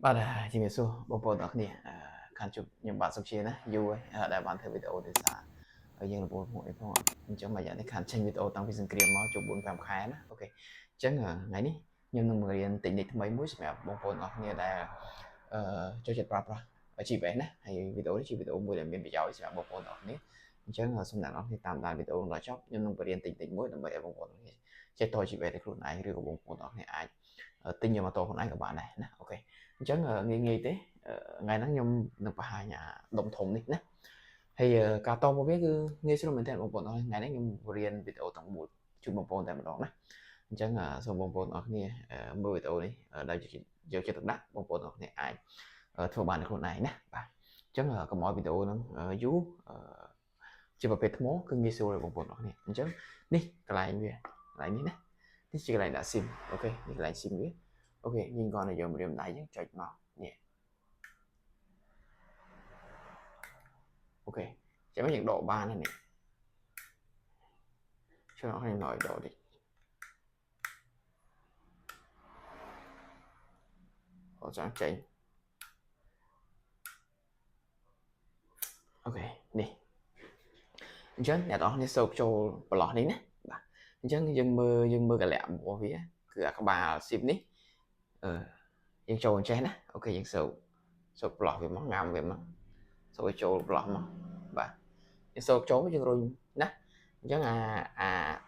បាទជំរាបសួរបងប្អូនទាំងអស់គ្នាខាងជប់ខ្ញុំបាទសុខជាណាយូរហើយដែលបានធ្វើវីដេអូនេះសារហើយយើងរពោមួយផងអញ្ចឹងមួយយ៉ាងនេះខាងចេញវីដេអូតាំងពីសង្គ្រាមមកជប់4-5 ខែណាអូខេអញ្ចឹងថ្ងៃនេះខ្ញុំនឹងបង្រៀនតិចនិចថ្មីមួយសម្រាប់បងប្អូនទាំងអស់គ្នាដែលចូលចិត្តប្រើប្រាស់ GPS ណាហើយវីដេអូនេះជាវីដេអូមួយដែលមានប្រយោជន៍សម្រាប់បងប្អូនទាំងអស់គ្នាអញ្ចឹងសូមអ្នកនរគ្នាតាមដានវីដេអូដល់ចប់ខ្ញុំនឹងបង្រៀនតិចមួយដើម្បីឲ្យបងប្អូនទាំងអស់គ្នាចេះត GPS ឲ្យខ្លួនឯងឬក៏បងប្អូនទាំងអស់គ្នាអាចទិញយកម៉ូតូខ្លួនឯងក៏បានដែរណាអូខេអញ្ចឹងងាយទេថ្ងៃហ្នឹងខ្ញុំនឹងបង្ហាញដុំធំនេះណាហើយការតមកវាគឺងាយស្រួលមែនទែនបងប្អូនអរថ្ងៃនេះខ្ញុំរៀនវីដេអូទាំងមូលជូនបងប្អូនតែម្ដងណាអញ្ចឹងសូមបងប្អូនអរគ្នាមើលវីដេអូនេះដោយយកចិត្តទុកដាក់បងប្អូនអរគ្នាអាចធ្វើបានខ្លួនឯងណាបាទអញ្ចឹងកុំឲ្យវីដេអូហ្នឹងយូរជាប្រភេទថ្មគឺងាយស្រួលបងប្អូនអរគ្នាអញ្ចឹងនេះកន្លែងវាកន្លែងនេះណានេះជាកន្លែងដាក់ SIM អូខេនេះកន្លែង SIM វាអូខេយើងគ្រាន់តែយកម្រាមដៃយើងចុចមកនេះអូខេចាំយើងដកបានហើយនេះជួយឲ្យខ្ញុំដកតិចអូចាំចេញអូខេនេះអញ្ចឹងអ្នកទាំងអស់គ្នាសូមចូលប្រឡោះនេះណាបាទអញ្ចឹងយើងមើលកលៈរបស់វាគឺអាក្បាល SIM នេះយើងចូលអញ្ចេះណាអូខេយើងសូមប្រឡោះវាមកងាំវាមកសូមឲ្យចូលប្រឡោះមកបាទយើងសូមចូលយើងរុញណាអញ្ចឹង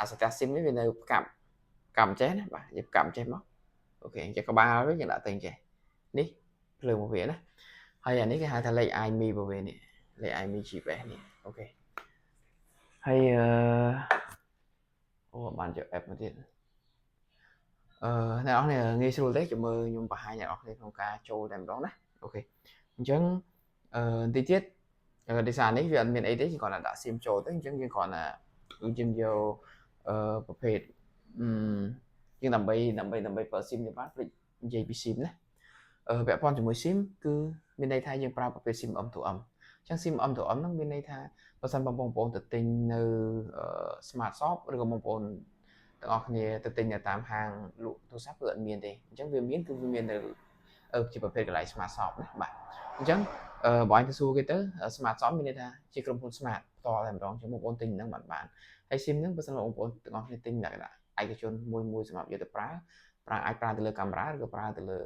អាសកា SIM នេះវានៅកាប់ចេះណាបាទយើងកាប់ចេះមកអូខេអញ្ចឹងក្បាលវាយើងដាក់ទៅអញ្ចេះនេះភ្លើងរបស់វាណាហើយអានេះគេហៅថាលេខ IMEI របស់វានេះលេខ IMEI GPS នេះអូខេហើយអូបានយក app មកទៀតអ្នកនរគ្នាងាយស្រួលទេចាំមើលខ្ញុំបង្ហាញអ្នកនរគ្នាក្នុងការចូលតែម្ដងណាអូខេអញ្ចឹងបន្តិចទៀតដោយសារនេះវាអត់មានអីទេយើងគ្រាន់តែដាក់ SIM ចូលទៅអញ្ចឹងយើងគ្រាន់តែយើងយកប្រភេទយើងដើម្បីប្រើ SIM នេះបានភ្លេចនិយាយពី SIM ណាពាក់ព័ន្ធជាមួយ SIM គឺមានន័យថាយើងប្រើប្រភេទ SIM M2M អញ្ចឹង SIM M2M ហ្នឹងមានន័យថាបើសិនបងប្អូនទៅទិញនៅ Smart Shop ឬក៏បងប្អូនទាំងអស់គ្នាទៅទិញនៅតាមហាងលក់ទូរស័ព្ទគឺអត់មានទេអញ្ចឹងវាមាននៅជាប្រភេទកន្លែង Smart Shop ណាបាទអញ្ចឹងបើអញទៅសួរគេទៅ Smart Shop មានន័យថាជាក្រុមហ៊ុន Smart ផ្ទាល់តែម្ដងអញ្ចឹងបងប្អូនទិញហ្នឹងបានហើយ SIM ហ្នឹងបើសិនបងប្អូនទាំងអស់គ្នាទិញលក្ខណៈឯកជនមួយសម្រាប់យកទៅប្រើអាចប្រើទៅលើកាមេរ៉ាឬក៏ប្រើទៅលើ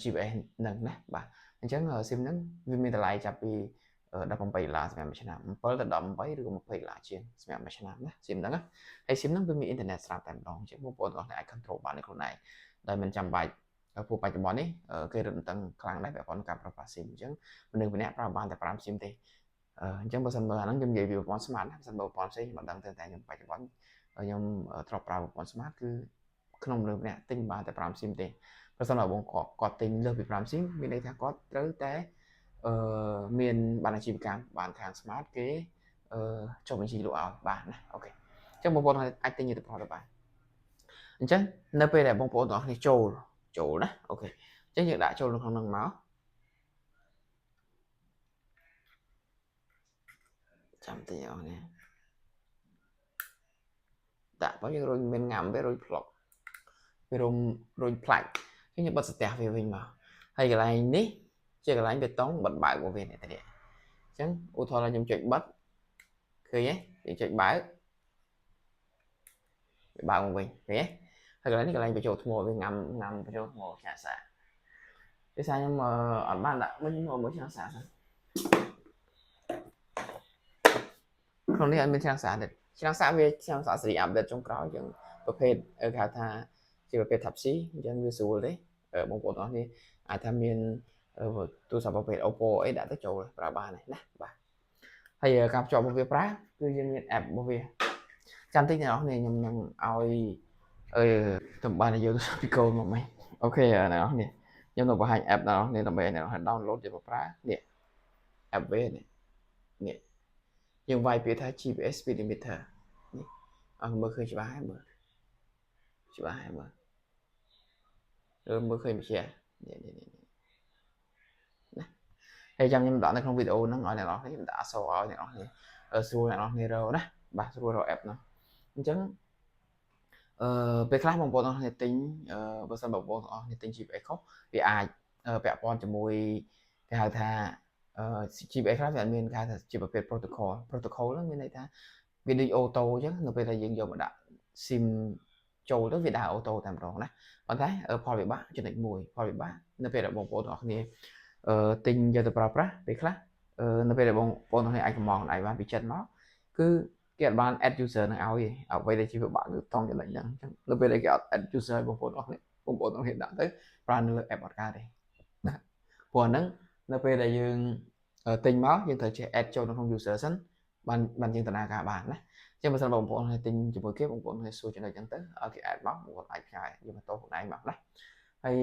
GPS ហ្នឹងណាបាទអញ្ចឹង SIM ហ្នឹងវាមានតម្លៃចាប់ពី$18សម្រាប់មួយឆ្នាំ7ទៅ18ឬក៏$20ជាងសម្រាប់មួយឆ្នាំណា SIM ហ្នឹងណាហើយ SIM ហ្នឹងវាមានអ៊ីនធឺណិតស្រាប់តែម្ដងអញ្ចឹងបងប្អូនទាំងអស់គ្នាអាច control បានដោយខ្លួនឯងដោយមិនចាំបាច់ព្រោះបច្ចុប្បន្ននេះគេរឹតបន្តឹងខ្លាំងដែរពាក់ព័ន្ធនឹងការប្រើប្រាស់ SIM អញ្ចឹងមនុស្សម្នាក់ប្រើបានតែ5 SIM ទេអញ្ចឹងបើសិនមើលអាហ្នឹងខ្ញុំនិយាយពីប្រព័ន្ធ Smart ណាបើសិនបើប្រព័ន្ធផ្សេងខ្ញុំអត់ដឹងទេតែខ្ញុំបច្ចុប្បន្នខ្ញុំធ្លាប់ប្រើប្រព័ន្ធ Smart គឺក្នុងមនុស្សម្នាក់ទិញបានតែ5 SIM ទេបើសិនបើបងគាត់ទិញលើសពី5 SIM មានន័យថាគាត់ត្រូវតែមានបានអាជីវកម្មបានខាង Smart គេចុះបញ្ជីលក់ឲ្យបានណាអូខេអញ្ចឹងបងប្អូនអាចទិញយុទ្ធផលទៅបានអញ្ចឹងនៅពេលដែលបងប្អូនទាំងអស់គ្នាចូលណាអូខេអញ្ចឹងយើងដាក់ចូលនៅក្នុងហ្នឹងមកចាំតិចអស់នេះដាក់បើយើងរុញមានងាំវារុញផ្លុកវារុញផ្លាច់អញ្ចឹងយើងបិទស្ទះវាវិញមកហើយកន្លែងនេះជាកន្លែងបេតុងបិទបើករបស់វានេះតែនេះអញ្ចឹងឧទាហរណ៍ថាខ្ញុំចុចបិទឃើញទេយើងចុចបើកមកវិញឃើញទេហើយកន្លែងនេះកន្លែងបញ្ចូលថ្មវាងាំបញ្ចូលថ្មឆ្លាសាដោយសារខ្ញុំអត់បានដាក់វិញមកឆ្លាសាសិនក្នុងនេះអត់មានឆ្លាសាទេឆ្លាសាវាឆ្លាសាសេរីអាប់ដេតចុងក្រោយអញ្ចឹងប្រភេទគេហៅថាជាប្រភេទ Type C អញ្ចឹងវាស្រួលទេបងប្អូនទាំងអស់នេះអាចថាមានទូរស័ព្ទប្រភេទ Oppo អីដាក់ទៅចូលប្រើបានណាបាទហើយការភ្ជាប់របស់វាប្រើគឺយើងមាន app របស់វាចាំតិចអ្នកនរគ្នាខ្ញុំនឹងឲ្យតំបានយកពីកូនមកមិញអូខេអ្នកនរគ្នាខ្ញុំនឹងបង្ហាញ app អ្នកនរគ្នាដើម្បីអ្នកនរគ្នា download យកមកប្រើនេះ app វានេះយើងវាយពាក្យថា GPS speedometer នេះអត់មើលឃើញច្បាស់ហើយមើលមើលឃើញមិនចេះនេះណាហើយចាំខ្ញុំដាក់នៅក្នុងវីដេអូហ្នឹងឲ្យអ្នកនរគ្នាដាក់អក្សរឲ្យអ្នកនរគ្នាស្រួលអ្នកនរគ្នារកណាបាទស្រួលរក app ហ្នឹងអញ្ចឹង ពេលខ្លះបងប្អូនអស់គ្នាទិញបើសិនបងប្អូនអស់គ្នាទិញ GPA ខុសវាអាចពាក់ព័ន្ធជាមួយគេហៅថាGPA ខ្លះវាអត់មានគេហៅថាជាប្រភេទ protocol ហ្នឹងមានន័យថាវាដូចអូតូអញ្ចឹងនៅពេលដែលយើងយកមកដាក់ SIM ចូលទៅវាដើរអូតូតែម្ដងណាប៉ុន្តែផលវិបាកចំណុចមួយផលវិបាកនៅពេលដែលបងប្អូនទាំងអស់គ្នាទិញយកទៅប្រើប្រាស់ពេលខ្លះនៅពេលដែលបងប្អូនទាំងគ្នាអាចកំងខ្លួនឯងបានពីចិត្តមកគឺគេអត់បាន add user នឹងឲ្យទេអ្វីដែលជាវិបាកគឺតង់ចំណុចហ្នឹងអញ្ចឹងនៅពេលដែលគេអត់ add user ឲ្យបងប្អូនទាំងគ្នាដាក់ទៅប្រើនៅលើ app អត់កើតទេណាព្រោះហ្នឹងនៅពេលដែលយើងទិញមកយើងត្រូវចេះ add ចូលនៅក្នុង user សិនបានយើងដំណើរការបានណាចឹងបើសិនបងប្អូនទិញជាមួយគេបងប្អូនសួរចំណុចហ្នឹងទៅឲ្យគេ add មកបងប្អូនអាចផ្សាយយកម៉ូតូខ្លួនឯងមកណាហើយ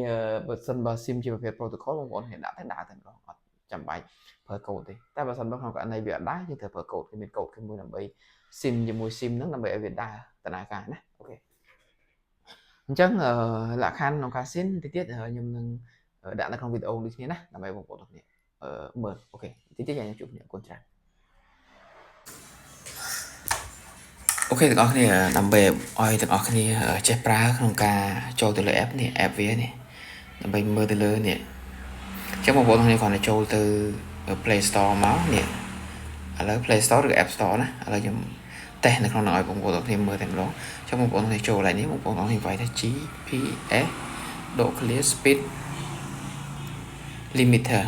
បើសិនបើ SIM ជាប្រភេទ protocol បងប្អូនដាក់ទៅដើរតែម្ដងអត់ចាំបាច់ប្រើកូដទេតែបើសិនបើក្នុងករណីវាអត់ដែរយើងត្រូវប្រើកូដគេមានកូដគេមួយដើម្បី SIM ជាមួយ SIM ហ្នឹងដើម្បីឲ្យវាដើរដំណើរការណាអូខេអញ្ចឹងលក្ខខណ្ឌក្នុងការ SIM តិចទៀតខ្ញុំនឹងដាក់នៅក្នុងវីដេអូដូចគ្នាណាដើម្បីបងប្អូនទាំងគ្នាមើលអូខេតិចទៀតខ្ញុំជួបគ្នាអរគុណច្រើនអូខេទាំងអស់គ្នាដើម្បីឲ្យទាំងអស់គ្នាចេះប្រើក្នុងការចូលទៅលើ app នេះ app វានេះដើម្បីមើលទៅលើនេះអញ្ចឹងបងប្អូនទាំងគ្នាគ្រាន់តែចូលទៅ Play Store មកនេះឥឡូវ Play Store ឬ App Store ណាឥឡូវខ្ញុំតេស្តនៅក្នុងនោះឲ្យបងប្អូនទាំងគ្នាមើលតែម្ដងអញ្ចឹងបងប្អូនទាំងគ្នាចូលឡើងនេះបងប្អូនទាំងគ្នាវាយថា GPS Clear Speed Limiter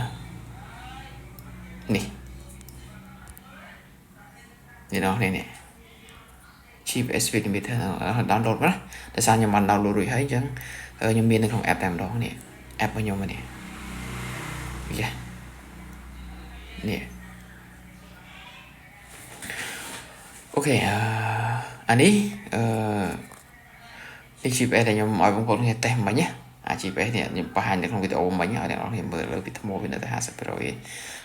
នេះនេះ GPS Speed Limiter download ណាតែសារខ្ញុំបាន download រួចហើយអញ្ចឹងខ្ញុំមាននៅក្នុង app តែម្ដងនេះ app របស់ខ្ញុំនេះនេះអូខេអានេះGPS ដែលខ្ញុំឲ្យបងប្អូនគ្នាតេស្តមិញណាGPS នេះខ្ញុំបង្ហាញនៅក្នុងវីដេអូមិញឲ្យអ្នកនរគ្នាមើលលើពីថ្មវានៅតែ 50% ឯង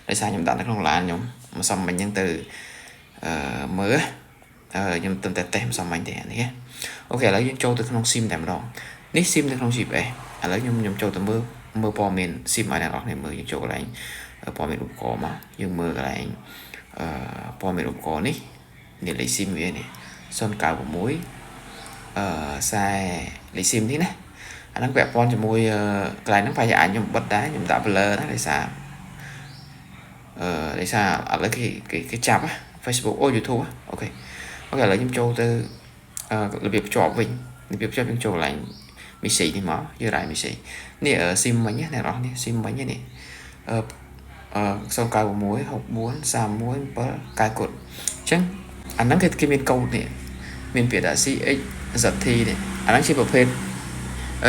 ដោយសារខ្ញុំដាក់នៅក្នុងឡានខ្ញុំមិនសមមិញហ្នឹងទៅមើលខ្ញុំទៅតែតេស្តម្សិលមិញទេនេះអូខេឥឡូវយើងចូលទៅក្នុង SIM តែម្ដងនេះ SIM នៅក្នុង GPS ឥឡូវខ្ញុំចូលទៅមើលព័ត៌មាន SIM ឲ្យអ្នកនរគ្នាមើលយើងចូលកន្លែងព័ត៌មានឧបករណ៍មកយើងមើលកន្លែងព័ត៌មានឧបករណ៍នេះលេខ SIM វានេះ096ខ្សែលេខ SIM នេះណាអាហ្នឹងពាក់ព័ន្ធជាមួយកន្លែងហ្នឹងប្រហែលជាខ្ញុំបិទដែរខ្ញុំដាក់ blur ណាដោយសារឥឡូវគេចាប់ Facebook YouTube អូខេឥឡូវខ្ញុំចូលទៅរបៀបភ្ជាប់វិញរបៀបភ្ជាប់យើងចូលកន្លែង message នេះមកយើងរ៉ាយ message នេះ SIM មិញណាអ្នកនរនេះ SIM មិញនេះ096 64 31 7 9កូដអញ្ចឹងអាហ្នឹងគេមានកូដនេះមានពាក្យថា CX ZT នេះអាហ្នឹងជាប្រភេទ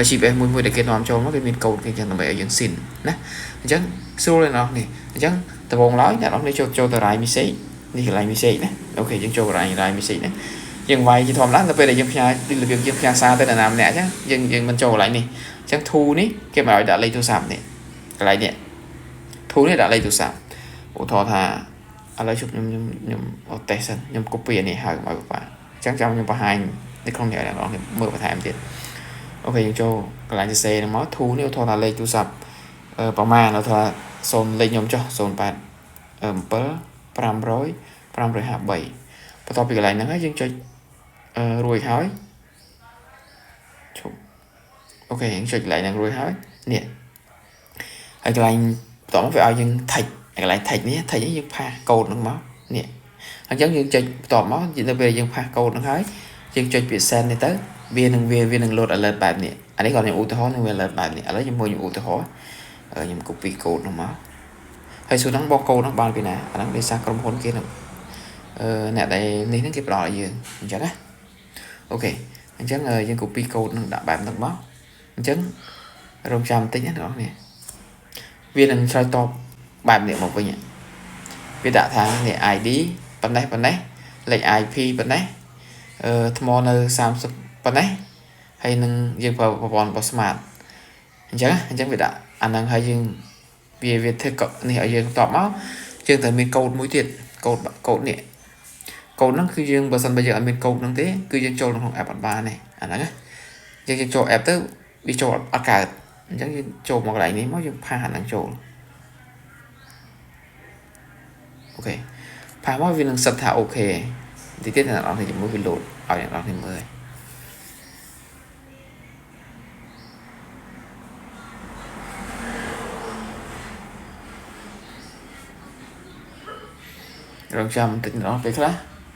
GPS មួយដែលគេនាំចូលមកគេមានកូដគេអញ្ចឹងដើម្បីឲ្យយើងស៊ីនណាអញ្ចឹងស្រួលទេអ្នកនរនេះអញ្ចឹងដំបូងឡើយអ្នកនរនេះចូលទៅ write message នេះកន្លែង message ណាអូខេយើងចូល write message ណាយើងវាយជាធម្មតាទៅពេលដែលយើងផ្ញើរបៀបយើងផ្ញើសារទៅអ្នកណាម្នាក់អញ្ចឹងយើងមិនចូលកន្លែងនេះអញ្ចឹង to នេះគេមកឲ្យដាក់លេខទូរស័ព្ទនេះកន្លែងនេះ to នេះដាក់លេខទូរស័ព្ទឧទាហរណ៍ថាឥឡូវខ្ញុំអត់តេស្តសិនខ្ញុំ copy អានេះហៅមកឲ្យប៉ាអញ្ចឹងចាំខ្ញុំបង្ហាញនៅក្នុងនេះឲ្យអ្នកនរមើលបន្ថែមទៀតអូខេយើងចូលកន្លែងសរសេរហ្នឹងមក to នេះឧទាហរណ៍ថាលេខទូរស័ព្ទប្រមាណឧទាហរណ៍0លេខខ្ញុំចុះ08 7 500 553បន្ទាប់ពីកន្លែងហ្នឹងហើយយើងចុចរួចហើយជុំអូខេយើងចុចកន្លែងហ្នឹងរួចហើយនេះហើយកន្លែងបន្តមកវាឲ្យយើង text កន្លែង text នេះ text នេះយើងផាសកូដហ្នឹងមកនេះអញ្ចឹងយើងចុចបន្តមកនៅពេលយើងផាសកូដហ្នឹងហើយយើងចុចពាក្យ send នេះទៅវានឹង load alert បែបនេះអានេះគាត់ខ្ញុំឧទាហរណ៍នឹងវា alert បែបនេះឥឡូវខ្ញុំមើលឧទាហរណ៍ខ្ញុំ copy កូដហ្នឹងមកហើយសួរហ្នឹងបោះកូដហ្នឹងបានពីណាអាហ្នឹងដោយសារក្រុមហ៊ុនគេហ្នឹងអ្នកដែលនេះហ្នឹងគេផ្ដល់ឲ្យយើងអញ្ចឹងណាអូខេអញ្ចឹងយើង copy កូដហ្នឹងដាក់បែបហ្នឹងមកអញ្ចឹងរងចាំបន្តិចណាបងប្អូនវានឹងឆ្លើយតបបែបនេះមកវិញវាដាក់ថានេះ ID ប៉ុណ្ណេះលេខ IP ប៉ុណ្ណេះថ្មនៅ30ប៉ុណ្ណេះហើយនឹងយើងប្រើប្រព័ន្ធរបស់ smart អញ្ចឹងវាដាក់អាហ្នឹងហើយយើងវាធ្វើនេះឲ្យយើងតបមកយើងត្រូវមានកូដមួយទៀតកូដនេះកូដហ្នឹងគឺយើងបើសិនបើយើងអត់មានកូដហ្នឹងទេគឺយើងចូលក្នុង app អត់បានទេអាហ្នឹងណាយើងចូល app ទៅវាចូលអត់កើតអញ្ចឹងយើងចូលមកកន្លែងនេះមកយើងផាសអាហ្នឹងចូលអូខេផាសមកវានឹងសិតថាអូខេតិចទៀតអ្នកនរគ្នាជាមួយវា load ឲ្យអ្នកនរគ្នាមើល rồi chăm tính nó về khác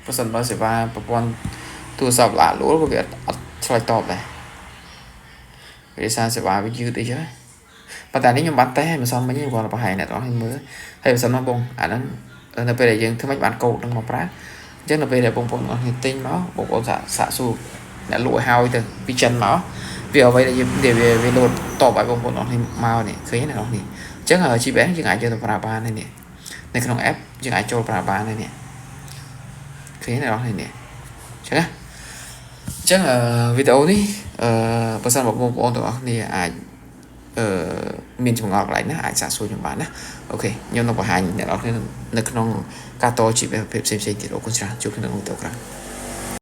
có sẵn bao giờ và bọn tu sập lạ lúa của việc xoay tọp này để sao sẽ vào với dư tí chứ và tại nếu như bán té mà xong mấy như còn là bà này đó hay mới hay sao nó bông nó là về để dừng thứ mấy bạn cầu trong một rác chắc là về để bông bông hình tinh nó bông xạ xù đã lụi hao từ vì chân nó vì ở đây là để về lột tỏ bài bông bông nó hình màu này khế này nó thì chắc là chỉ bé chứ ai cho tờ ba này nè này không ép chứ ai cho ba này nè khế này đó nè chắc là video đi bớt một bộ đó thì ai mình chúng ngọc lại nó ai xả xuống những bạn á ok nhưng nó có hai những đó nên nó không cả to chỉ về xem thì nó cũng chả chụp cái nó không được